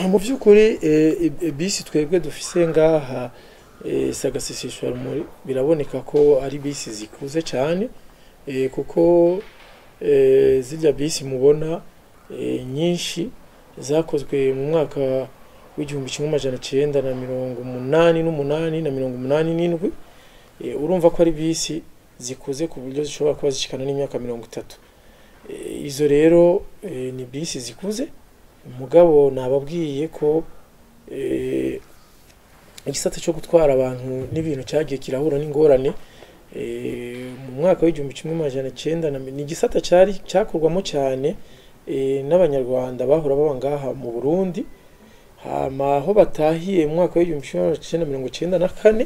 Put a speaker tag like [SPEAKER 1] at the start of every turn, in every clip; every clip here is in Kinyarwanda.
[SPEAKER 1] mu by'ukuri bisi twebwe dufise ngaha sagaseseshwa rumuri biraboneka ko ari bisi zikuze cyane kuko zirya bisi mubona nyinshi zakozwe mu mwaka w'igihumbi kimwe amajana 988 na 87 urumva ko ari bisi zikuze ku buryo zishobora kuba zishikana n'imyaka 30 izo rero ni bisi zikuze mugabo nababwiye ko igisata cyo gutwara abantu n'ibintu cyagiye kirahura n'ingorane mu mwaka w'igihumbi kimwe amajana 9 ni igisata cyakorwamo cyane n'abanyarwanda bahora baba ngaha mu Burundi hama aho batahiye mu mwaka w'igihumbi kimwe amajana 1994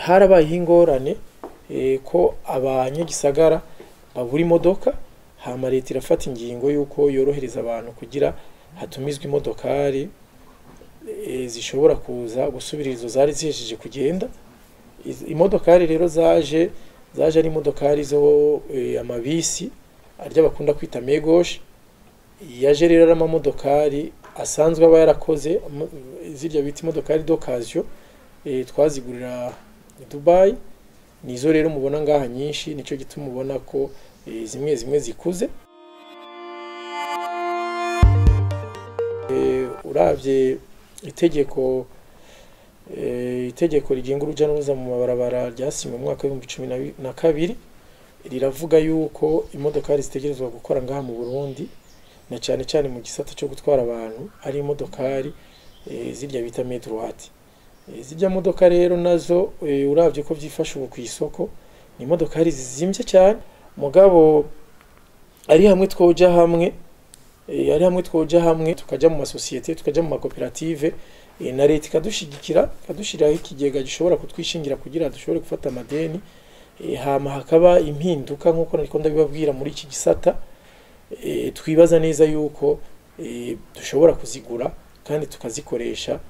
[SPEAKER 1] harabaye ingorane ko abanyagisagara babura imodoka hama leta irafata ingingo yuko yorohereza abantu kugira hatumizwe imodokari zishobora kuza gusubiririzo zari zihejeje kugenda imodokari rero zaje ari imodokari zo amabisi arya bakunda kwita megoshe yaje rero ari amamodokari asanzwe aba yarakoze zirya bita imodokari d'occasion twazigurira Dubai nizo rero mubona ngaha nyinshi nico gituma mubona ko zimwe zikuze uravye itegeko rigenga uruja n'uruza mu mabarabara ryasinywe mu mwaka w'2012 riravuga yuko imodokari zitegerezwa gukora ngaha mu Burundi na cyane cyane mu gisata cyo gutwara abantu ari imodokari zirya bita medroite zirya modoka rero nazo uravye ko vyifasha ubu ku isoko ni imodokari zizimvye cyane mugabo ari hamwe twoja hamwe tukaja mu masosiyete tukaja mu makoperative na leta ikadushiraho ikigega gishobora kutwishingira kugira dushobore gufata amadeni hama hakaba impinduka nkuko nariko ndabibabwira muri iki gisata twibaza neza yuko dushobora kuzigura kandi tukazikoresha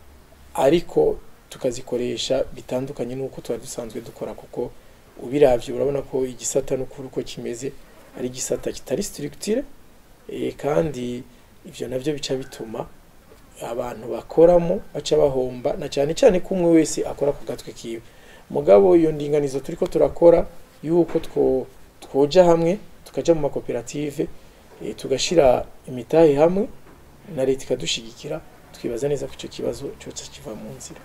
[SPEAKER 1] ariko tukazikoresha bitandukanye nuko twari dusanzwe dukora kuko ubiravye urabona ko igisata n'ukuri uko kimeze ari igisata kitari structure kandi ivyo navyo bica bituma abantu bakoramo baca bahomba na cyane cyane kumwe wese akora ku gatwe kiwe mugabo iyo ndinganizo turiko turakora yuko twoja hamwe tukaja mu makoperative tugashira imitahe hamwe na leta ikadushigikira twibaza neza ko ico kibazo cyose kiva mu nzira.